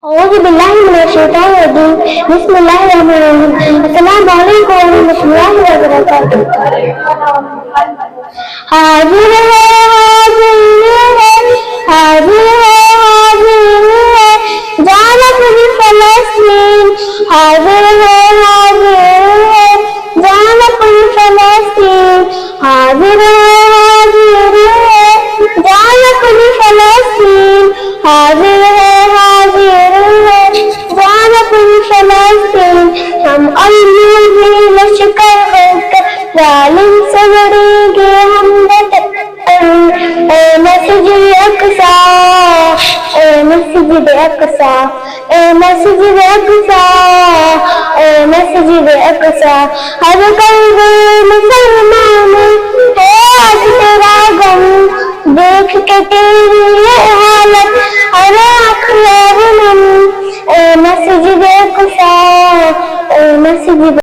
أعوذ بالله من الشيطان الرجيم بسم الله الرحمن الرحيم السلام عليكم ورحمة الله وبركاته حاضر ہے حاضر ہے حاضر ہے جانب فلسطین حاضر ہے جانب فلسطین حاضر ہے جانب فلسطین حاضر ہے ہم اللہ میں لشکر ہو کر ظالم سے لڑیں گے ہم اے مسجد اقصی اے مسجد اقصی اے مسجد اقصی اے مسجد اقصی ہر قلب مسلمان ہے آج تیرا غم دیکھ کے تیری یہ حالت ہر آنکھ میں غم اے مسجد اقصی اے مسجد